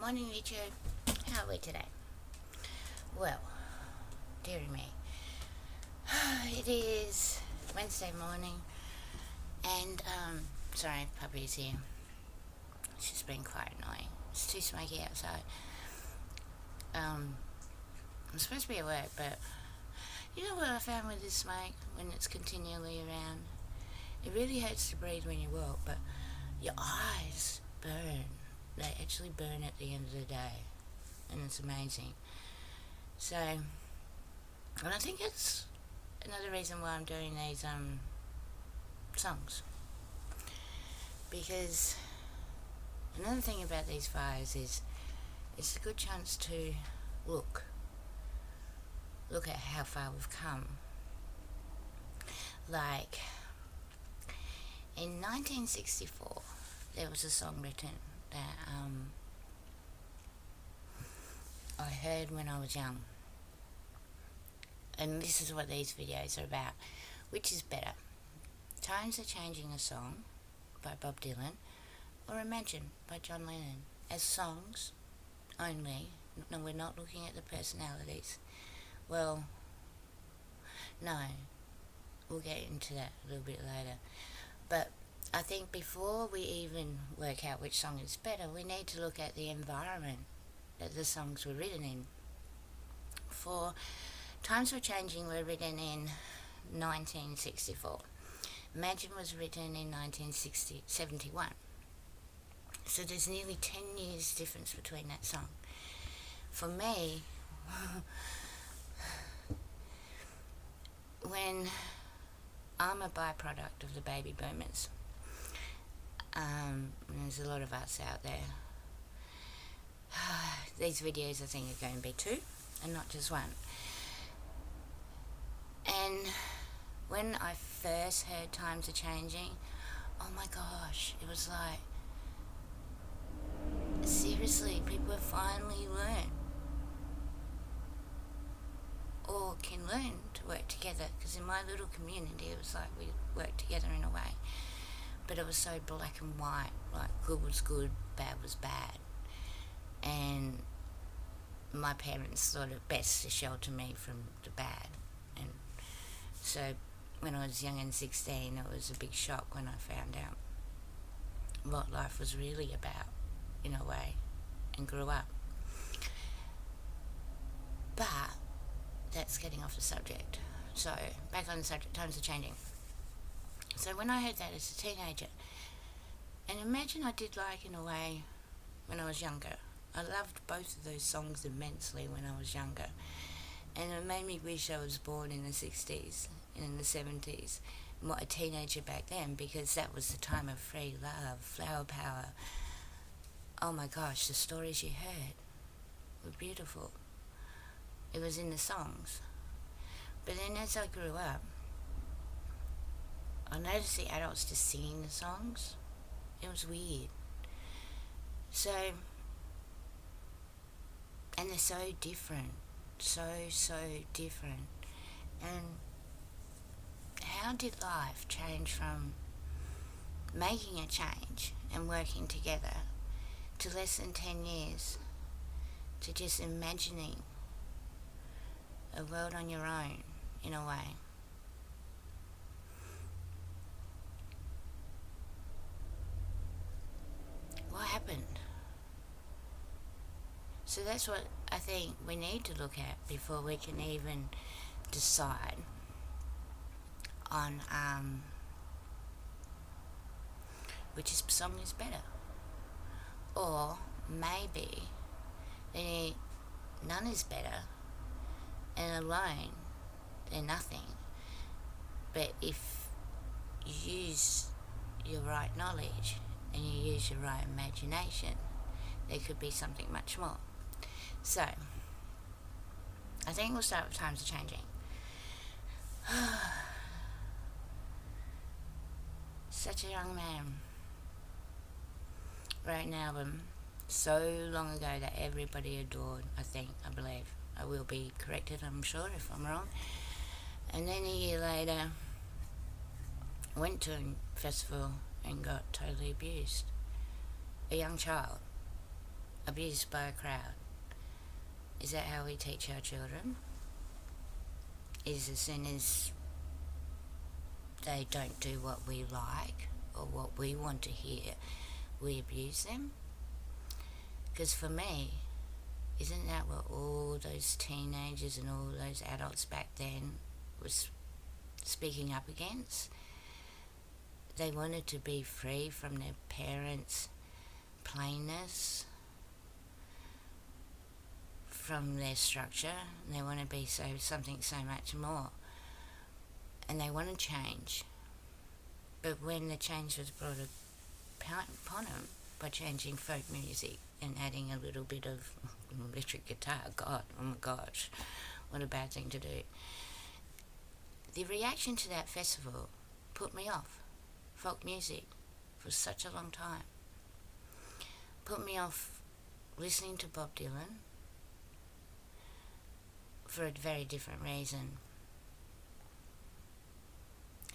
Morning, YouTube. How are we today? Well, dearie me, it is Wednesday morning, and sorry, puppy's here. She's been quite annoying. It's too smoky outside. I'm supposed to be at work, but you know what I found with this smoke when it's continually around? It really hurts to breathe when you walk, but your eyes burn. They actually burn at the end of the day, and it's amazing. So, and I think it's another reason why I'm doing these songs, because another thing about these fires is it's a good chance to look at how far we've come. Like in 1964, there was a song written that I heard when I was young, and this is what these videos are about. Which is better, Times Are Changing, a song by Bob Dylan, or Imagine by John Lennon? As songs only. No, we're not looking at the personalities. Well, no, we'll get into that a little bit later. But I think before we even work out which song is better, we need to look at the environment that the songs were written in. For Times Were Changing were written in 1964. Imagine was written in 1971. So there's nearly 10 years difference between that song. For me, when I'm a byproduct of the baby boomers, there's a lot of us out there. These videos I think are going to be two and not just one. And when I first heard Times Are Changing, oh my gosh, it was like, seriously, people have finally learned or can learn to work together, because in my little community it was like we worked together in a way, but it was so black and white, like good was good, bad was bad, and my parents thought it best to shelter me from the bad. And so when I was young and 16, it was a big shock when I found out what life was really about, in a way, and grew up. But that's getting off the subject. So back on the subject, Times Are Changing. So when I heard that as a teenager, and Imagine I did like in a way when I was younger. I loved both of those songs immensely when I was younger, and it made me wish I was born in the 60s and in the 70s, and what a teenager back then, because that was the time of free love, flower power. Oh my gosh, the stories you heard were beautiful. It was in the songs. But then as I grew up, I noticed the adults just singing the songs. It was weird. So, and they're so different. So different. And how did life change from making a change and working together to less than 10 years to just imagining a world on your own, in a way? What happened? So that's what I think we need to look at before we can even decide on which song is better. Or maybe none is better, and alone they're nothing. But if you use your right knowledge and you use your right imagination, there could be something much more. So I think we'll start with Times Are Changing. Such a young man wrote an album so long ago that everybody adored, I believe. I will be corrected, I'm sure, if I'm wrong. And then a year later, went to a festival and got totally abused. A young child. abused by a crowd. Is that how we teach our children? Is as soon as they don't do what we like or what we want to hear, we abuse them? Because for me, isn't that what all those teenagers and all those adults back then was speaking up against? They wanted to be free from their parents' plainness, from their structure, and they want to be something so much more. And they want to change. But when the change was brought upon them by changing folk music and adding a little bit of electric guitar, God, oh my gosh, what a bad thing to do. The reaction to that festival put me off folk music for such a long time. Put me off listening to Bob Dylan for a very different reason.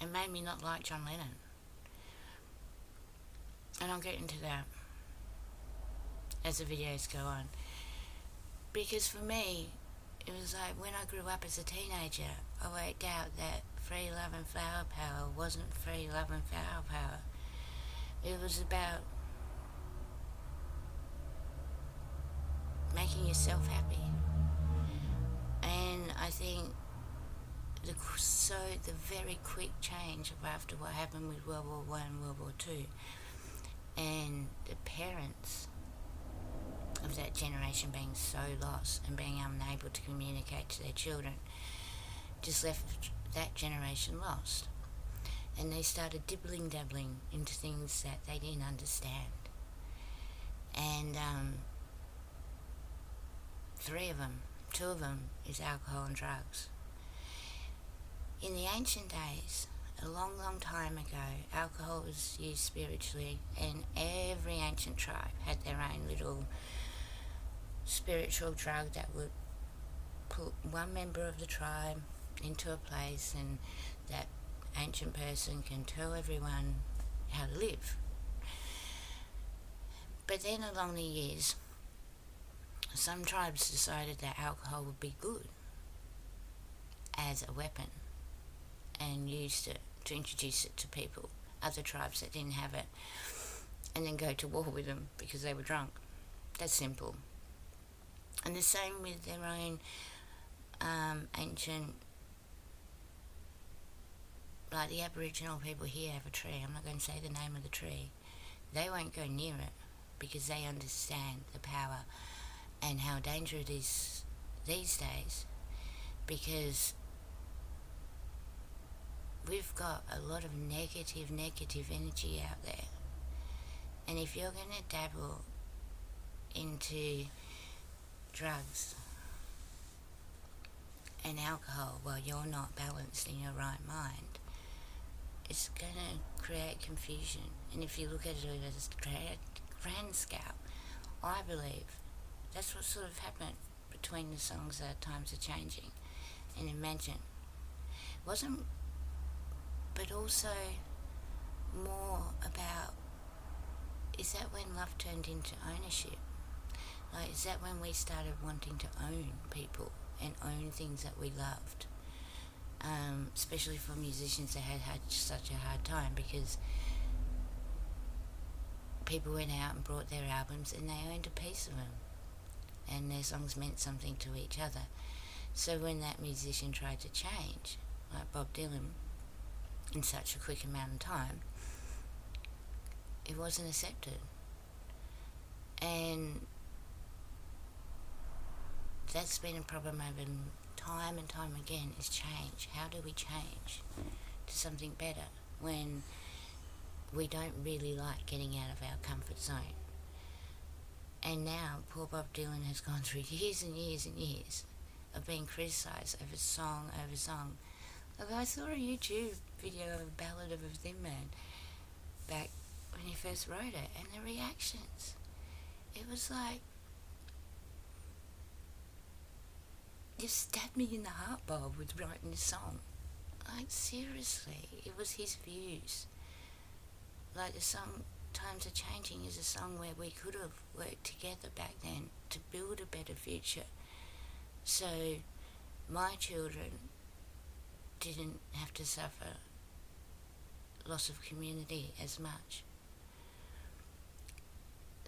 It made me not like John Lennon. And I'll get into that as the videos go on. Because for me, it was like when I grew up as a teenager, I worked out that free love and flower power wasn't free love and flower power. It was about making yourself happy. And I think the very quick change of after what happened with World War One and World War Two, and the parents of that generation being so lost and being unable to communicate to their children, just left that generation lost. And they started dabbling into things that they didn't understand. And two of them is alcohol and drugs. In the ancient days, a long, long time ago, alcohol was used spiritually, and every ancient tribe had their own little spiritual drug that would put one member of the tribe into a place, and that ancient person can tell everyone how to live. But then along the years, some tribes decided that alcohol would be good as a weapon and used it to introduce it to people, other tribes that didn't have it, and then go to war with them because they were drunk. That's simple. And the same with their own ancient, like the Aboriginal people here have a tree. I'm not going to say the name of the tree. They won't go near it because they understand the power and how dangerous it is these days, because we've got a lot of negative energy out there. And if you're going to dabble into drugs and alcohol while you're not balanced in your right mind, it's going to create confusion. And if you look at it as a grand scale, I believe that's what sort of happened between the songs that Times Are Changing and Imagine. Wasn't, but also more about, is that when love turned into ownership? Like, is that when we started wanting to own people and own things that we loved? Especially for musicians that had such a hard time, because people went out and brought their albums and they owned a piece of them, and their songs meant something to each other. So when that musician tried to change, like Bob Dylan, in such a quick amount of time, it wasn't accepted. And that's been a problem over time and time again, is change. How do we change to something better when we don't really like getting out of our comfort zone? And now poor Bob Dylan has gone through years and years and years of being criticised over song over song. Like, I saw a YouTube video of a ballad of a Thin Man back when he first wrote it, and the reactions, it was like, you stabbed me in the heart, Bob, with writing this song. Like, seriously, it was his views. Like, the song Times Are Changing is a song where we could have worked together back then to build a better future, so my children didn't have to suffer loss of community as much.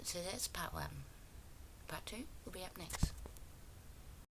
So that's part one. Part two will be up next.